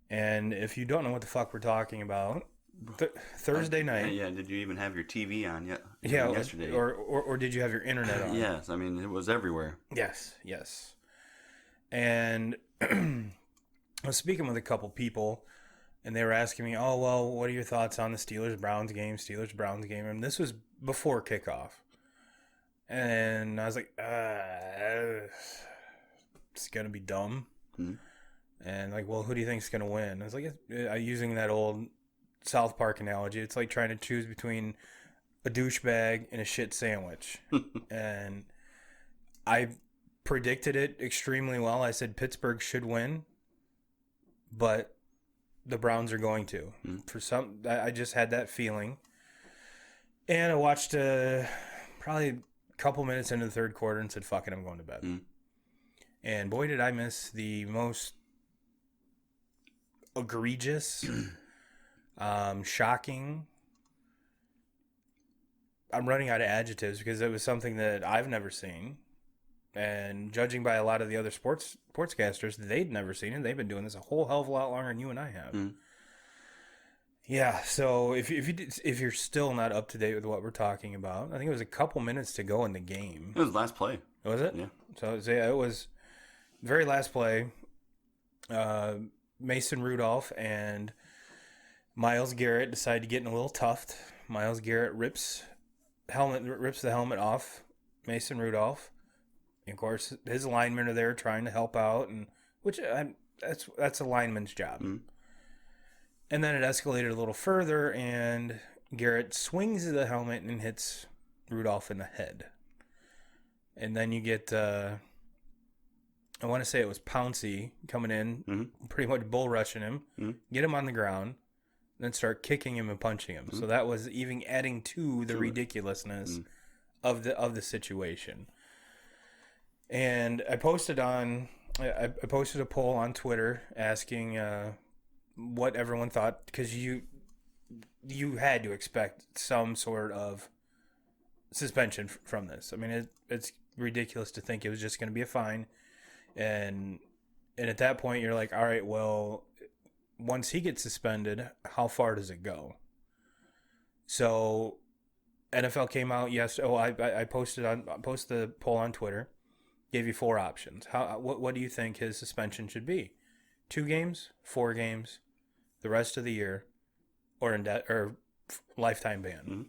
And if you don't know what the fuck we're talking about, Thursday night. Yeah, did you even have your TV on yet? Yeah, yesterday. Or did you have your internet on? Yes, I mean, it was everywhere. Yes. And I was speaking with a couple people, and they were asking me, oh, well, what are your thoughts on the Steelers-Browns game? And this was before kickoff. And I was like, it's going to be dumb. Mm-hmm. And like, well, who do you think is going to win? I was like, using that old South Park analogy, it's like trying to choose between a douchebag and a shit sandwich. And I predicted it extremely well. I said Pittsburgh should win, but the Browns are going to. I just had that feeling. And I watched probably a couple minutes into the third quarter and said, fuck it, I'm going to bed. And boy, did I miss the most egregious, shocking. I'm running out of adjectives because it was something that I've never seen. And judging by a lot of the other sportscasters, they'd never seen it. They've been doing this a whole hell of a lot longer than you and I have. Yeah, so if you're still not up to date with what we're talking about, I think it was a couple minutes to go in the game. It was last play. Was it? Yeah. So it was very last play. Mason Rudolph and Myles Garrett decide to get in a little tuft. Myles Garrett rips the helmet off Mason Rudolph. And of course, his linemen are there trying to help out, and that's a lineman's job. And then it escalated a little further, and Garrett swings the helmet and hits Rudolph in the head. And then you get, I want to say it was Pouncey coming in, pretty much bull rushing him, get him on the ground, then start kicking him and punching him. So that was even adding to the ridiculousness of the situation. And I posted a poll on Twitter asking what everyone thought, because you had to expect some sort of suspension from this. I mean, it's ridiculous to think it was just going to be a fine, and at that point you're like, all right, well, once he gets suspended, how far does it go? So NFL came out I posted the poll on Twitter, gave you 4 options. What do you think his suspension should be? 2 games, 4 games, the rest of the year, or lifetime ban.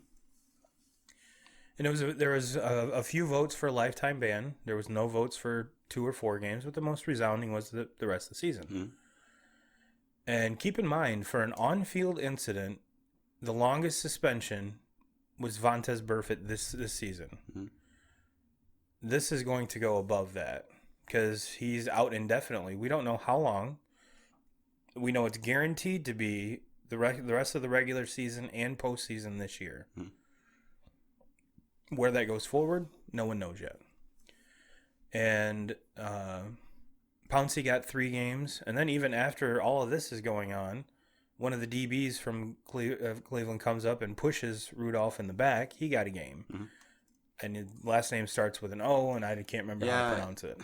And there was a few votes for a lifetime ban. There was no votes for 2 or 4 games, but the most resounding was the rest of the season. And keep in mind, for an on-field incident, the longest suspension was Vontaze Burfict this season. This is going to go above that because he's out indefinitely. We don't know how long. We know it's guaranteed to be the rest of the regular season and postseason this year. Where that goes forward, no one knows yet. And Pouncey got 3 games. And then even after all of this is going on, one of the DBs from Cleveland comes up and pushes Rudolph in the back. He got a game. And his last name starts with an O, and I can't remember how to pronounce it.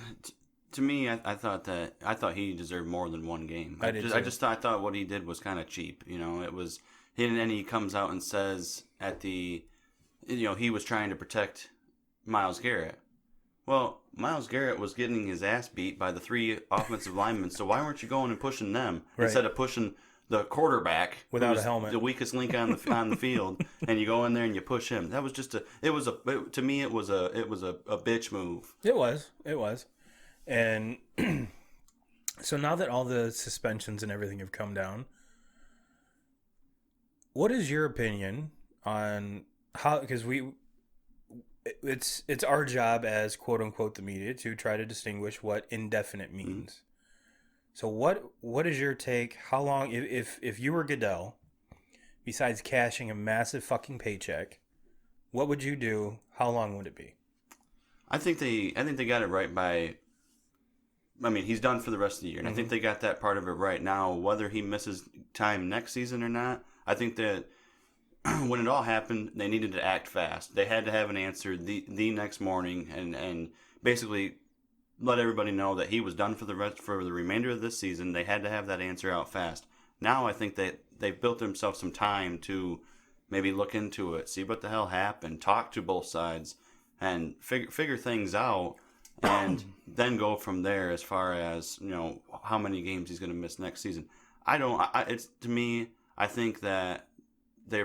To me, I thought he deserved more than 1 game. I thought what he did was kind of cheap. It was and then he comes out and says he was trying to protect Myles Garrett. Well, Myles Garrett was getting his ass beat by the 3 offensive linemen, so why weren't you going and pushing them instead of pushing the quarterback without a helmet, the weakest link on the field, and you go in there and you push him? That was just to me it was a bitch move. It was. And so now that all the suspensions and everything have come down, what is your opinion on how, because it's our job as quote unquote the media to try to distinguish what indefinite means. So what is your take? How long, if you were Goodell, besides cashing a massive fucking paycheck, what would you do? How long would it be? I think they got it right by I mean, he's done for the rest of the year. And I think they got that part of it right now. Whether he misses time next season or not, I think that when it all happened, they needed to act fast. They had to have an answer the next morning and basically let everybody know that he was done for the remainder of this season. They had to have that answer out fast. Now I think that they've built themselves some time to maybe look into it, see what the hell happened, talk to both sides, and figure things out, and then go from there as far as, you know, how many games he's going to miss next season. It's to me, I think that I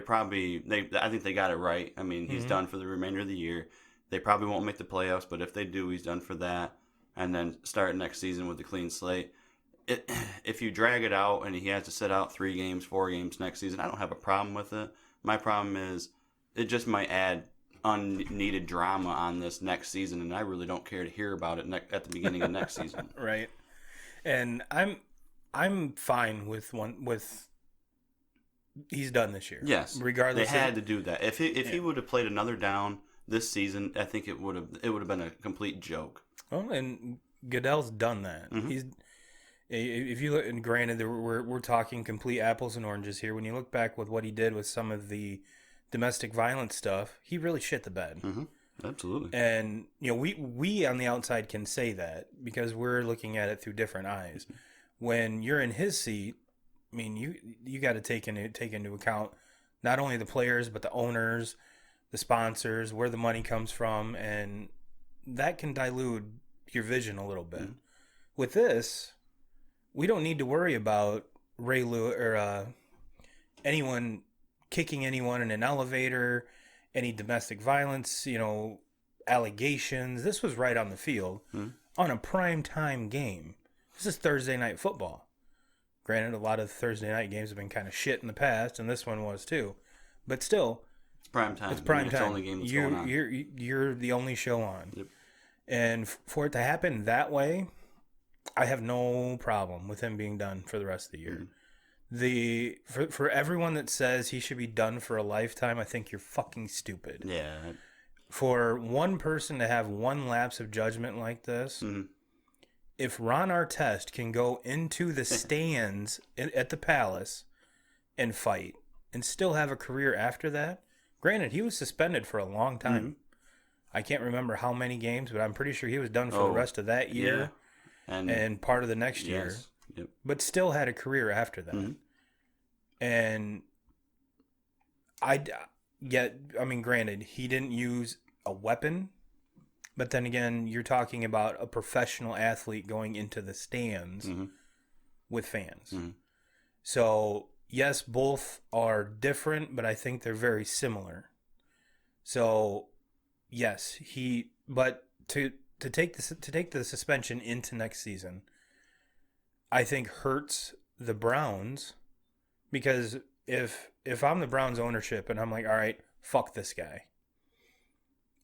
think they got it right. I mean, he's done for the remainder of the year. They probably won't make the playoffs, but if they do, he's done for that. And then start next season with a clean slate. If you drag it out and he has to sit out 3 games, 4 games next season, I don't have a problem with it. My problem is it just might add unneeded drama on this next season, and I really don't care to hear about it at the beginning of next season. Right. And I'm fine with he's done this year. Yes, regardless. They had to do that. If he would have played another down this season, I think it would have been a complete joke. Well, and Goodell's done that. If you look, and granted, we're talking complete apples and oranges here. When you look back with what he did with some of the domestic violence stuff, he really shit the bed. Absolutely. And you know, we on the outside can say that because we're looking at it through different eyes. When you're in his seat, I mean, you got to take into account not only the players but the owners, the sponsors, where the money comes from, and that can dilute your vision a little bit. With this, we don't need to worry about Ray Lewis or anyone kicking anyone in an elevator, any domestic violence, you know, allegations. This was right on the field on a prime time game. This is Thursday night football. Granted, a lot of Thursday night games have been kind of shit in the past, and this one was too. But still, it's prime time. It's prime time. It's the only game that's going on. You're the only show on. Yep. And for it to happen that way, I have no problem with him being done for the rest of the year. For everyone that says he should be done for a lifetime, I think you're fucking stupid. Yeah. For one person to have one lapse of judgment like this, if Ron Artest can go into the stands at the Palace and fight and still have a career after that, granted, he was suspended for a long time. I can't remember how many games, but I'm pretty sure he was done for the rest of that year and part of the next year. Yep. But still had a career after that. And I mean, granted, he didn't use a weapon, but then again, you're talking about a professional athlete going into the stands with fans. So, yes, both are different, but I think they're very similar. So, yes, but to take the suspension into next season, I think hurts the Browns, because if I'm the Browns ownership and I'm like, all right, fuck this guy.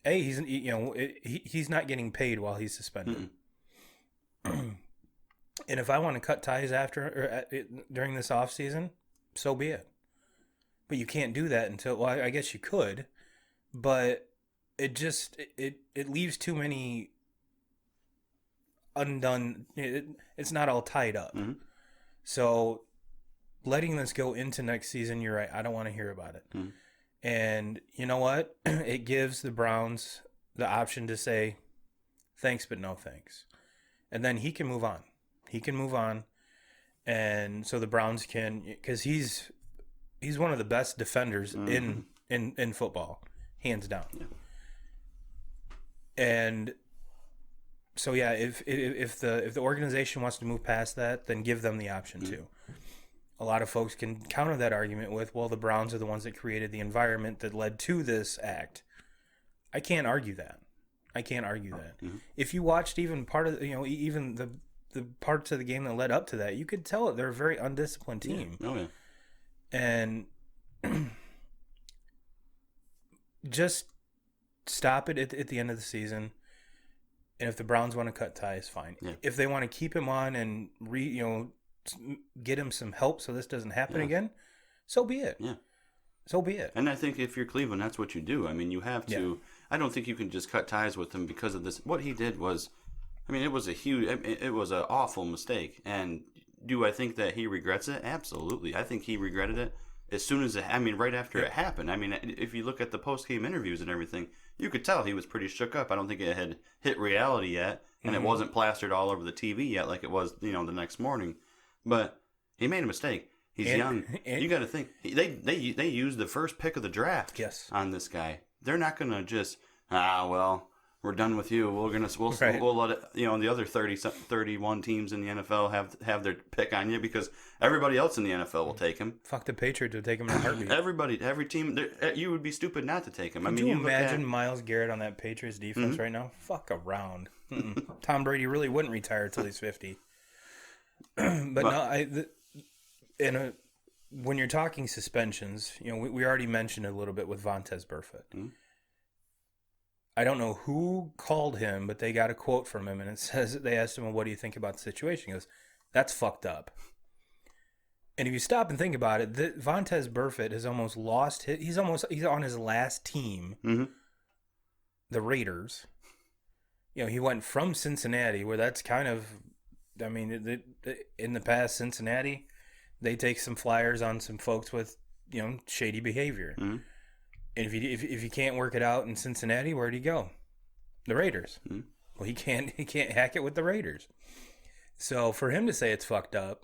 He's not getting paid while he's suspended. And if I want to cut ties during this off season, so be it. But you can't do that until, well, I guess you could, but it just it leaves too many undone. It's not all tied up. So letting this go into next season, you're right, I don't want to hear about it. And you know what? It gives the Browns the option to say thanks but no thanks, and then he can move on. And so the Browns can, because he's one of the best defenders in football, hands down. And so yeah, if the organization wants to move past that, then give them the option too. A lot of folks can counter that argument with, well, the Browns are the ones that created the environment that led to this act. I can't argue that. If you watched even part of even the parts of the game that led up to that, you could tell they're a very undisciplined team. And just stop it at the end of the season. And if the Browns want to cut ties, fine. If they want to keep him on and get him some help so this doesn't happen again, so be it. So be it. And I think if you're Cleveland, that's what you do. I mean, you have to. I don't think you can just cut ties with him because of this. What he did was, I mean, it was an awful mistake. And do I think that he regrets it? Absolutely. I think he regretted it as soon as right after it happened. I mean, if you look at the post-game interviews and everything, you could tell he was pretty shook up. I don't think it had hit reality yet, and it wasn't plastered all over the TV yet like it was, the next morning. But he made a mistake. He's young. You got to think they used the first pick of the draft on this guy. They're not going to just we're done with you. We'll let it, the other 31 teams in the NFL have their pick on you because everybody else in the NFL will take him. Fuck, the Patriots would take him in a heartbeat. Every team, you would be stupid not to take him. Could you imagine Myles Garrett on that Patriots defense right now? Fuck around. Tom Brady really wouldn't retire till he's 50. When you're talking suspensions, we already mentioned a little bit with Vontaze Burfict. I don't know who called him, but they got a quote from him, and it says they asked him, well, what do you think about the situation? He goes, that's fucked up. And if you stop and think about it, Vontaze Burfict has almost lost he's on his last team, the Raiders. He went from Cincinnati, where that's kind of, in the past, Cincinnati, they take some flyers on some folks with, shady behavior. And if you can't work it out in Cincinnati, where'd he go? The Raiders. Well, he can't hack it with the Raiders. So for him to say it's fucked up,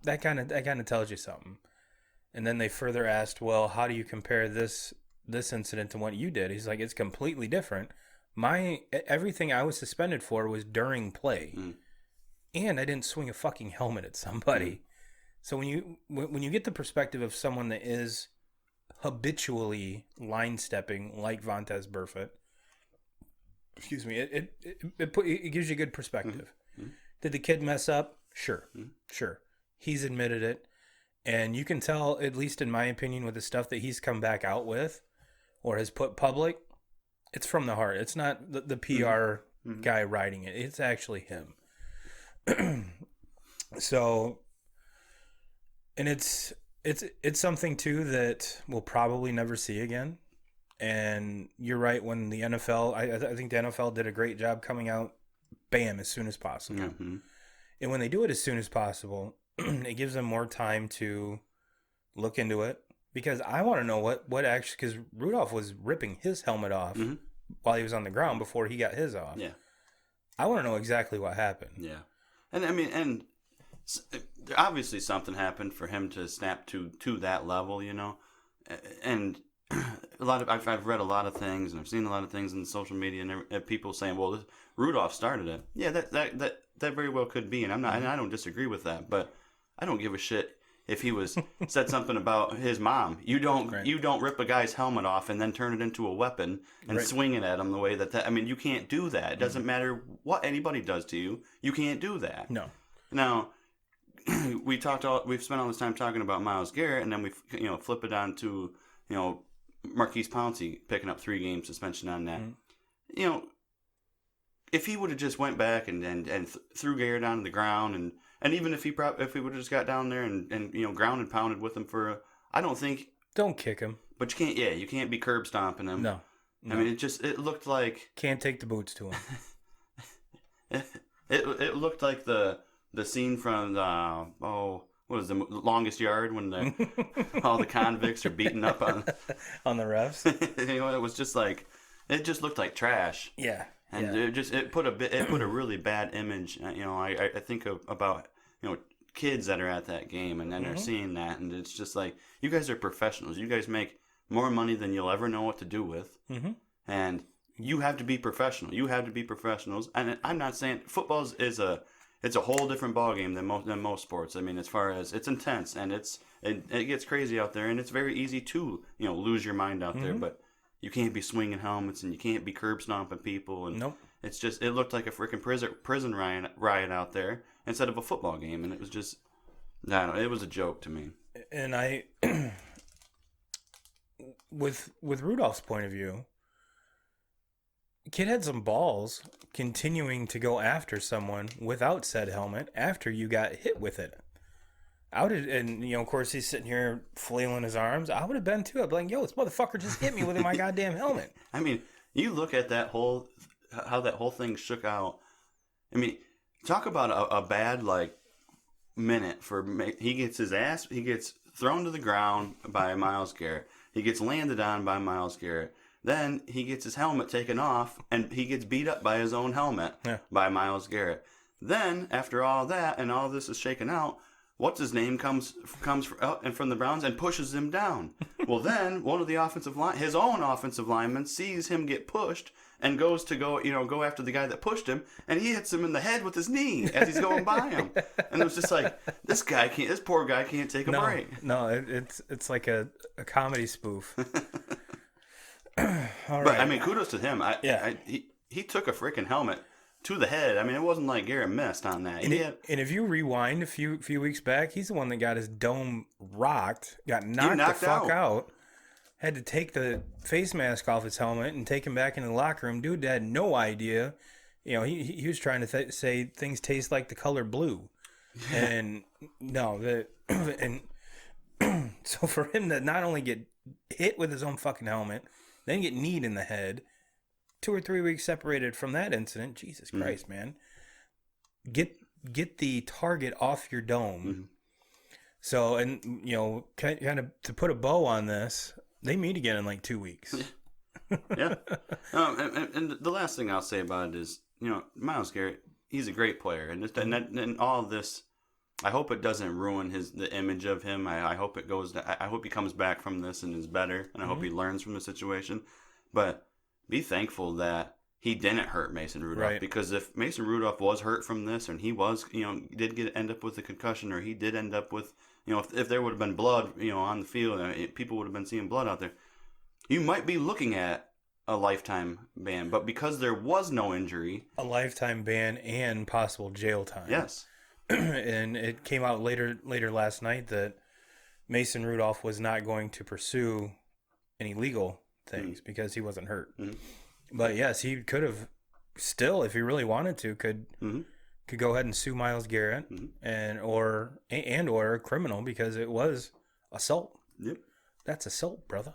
that kind of tells you something. And then they further asked, well, how do you compare this incident to what you did? He's like, it's completely different. Everything I was suspended for was during play, and I didn't swing a fucking helmet at somebody. So when you get the perspective of someone that is habitually line stepping like Vontaze Burfict, excuse me, it gives you good perspective. Did the kid mess up? Sure. He's admitted it, and you can tell, at least in my opinion, with the stuff that he's come back out with or has put public, it's from the heart. It's not the PR guy writing it. It's actually him. So, and it's something too that we'll probably never see again. And you're right, when the NFL, I think the NFL did a great job coming out, bam, as soon as possible. And when they do it as soon as possible, it gives them more time to look into it. Because I want to know what actually, because Rudolph was ripping his helmet off while he was on the ground before he got his off. Yeah. I want to know exactly what happened. Yeah. And obviously something happened for him to snap to that level, And I've read a lot of things, and I've seen a lot of things in social media, and people saying, well, Rudolph started it. Yeah, that very well could be, and I don't disagree with that, but I don't give a shit if he said something about his mom. You don't rip a guy's helmet off and then turn it into a weapon and swing it at him the way that you can't do that. It doesn't matter what anybody does to you. You can't do that. No. Now, we've spent all this time talking about Myles Garrett, and then we flip it on to Marquise Pouncey picking up 3 game suspension on that. If he would have just went back and threw Garrett onto the ground, and even if he would have just got down there and ground and pounded with him I don't think. Don't kick him. But you can't. Yeah, you can't be curb stomping him. No. I mean, it looked like. Can't take the boots to him. It looked like the scene from what is the Longest Yard when all the convicts are beating up on the refs. It was just like, it just looked like trash. Yeah. And it put a really bad image. I think about kids that are at that game, and then they're seeing that, and it's just like, you guys are professionals. You guys make more money than you'll ever know what to do with, and you have to be professional. You have to be professionals. And I'm not saying football is a whole different ballgame than most sports. I mean, as far as it's intense and it gets crazy out there, and it's very easy to lose your mind out there, but. You can't be swinging helmets, and you can't be curb stomping people, and it's just, it looked like a freaking prison riot out there instead of a football game, and it was just, I don't know, it was a joke to me. And with Rudolph's point of view, kid had some balls continuing to go after someone without said helmet after you got hit with it. Of course, he's sitting here flailing his arms. I would have been too. I'd be like, yo, this motherfucker just hit me with my goddamn helmet. I mean, you look at how that whole thing shook out, I mean, talk about a bad minute for he gets thrown to the ground by Myles Garrett. He gets landed on by Myles Garrett. Then he gets his helmet taken off, and he gets beat up by his own helmet by Myles Garrett. Then, after all that, and all this is shaken out, what's his name comes out and from the Browns and pushes him down. Well, then one of the his own offensive linemen sees him get pushed and goes to go after the guy that pushed him, and he hits him in the head with his knee as he's going by him. And it was just like, this poor guy can't take a break. No, it's like a comedy spoof. All right. But I mean, kudos to him. He took a freaking helmet to the head. I mean, it wasn't like Garrett missed on that. And if you rewind a few weeks back, he's the one that got his dome rocked, got knocked the fuck out, had to take the face mask off his helmet and take him back into the locker room. Dude had no idea. You know, he was trying to say things taste like the color blue. And so for him to not only get hit with his own fucking helmet, then get kneed in the head, 2 or 3 weeks separated from that incident. Jesus Christ, man. Get the target off your dome. Mm-hmm. So, and, you know, kind of to put a bow on this, they meet again in like 2 weeks. Yeah. And the last thing I'll say about it is, you know, Myles Garrett, he's a great player. And all of this, I hope it doesn't ruin the image of him. I hope it goes. I hope he comes back from this and is better. And I hope he learns from the situation. But be thankful that he didn't hurt Mason Rudolph. Right. Because if Mason Rudolph was hurt from this and he was, you know, end up with a concussion, or he did end up with, you know, if there would have been blood, you know, on the field, people would have been seeing blood out there, you might be looking at a lifetime ban. But because there was no injury, a lifetime ban and possible jail time. Yes. And it came out later last night that Mason Rudolph was not going to pursue any legal things because he wasn't hurt. Mm-hmm. But yes, he could have still, if he really wanted to, could go ahead and sue Myles Garrett and or a criminal, because it was assault. Yep. That's assault, brother.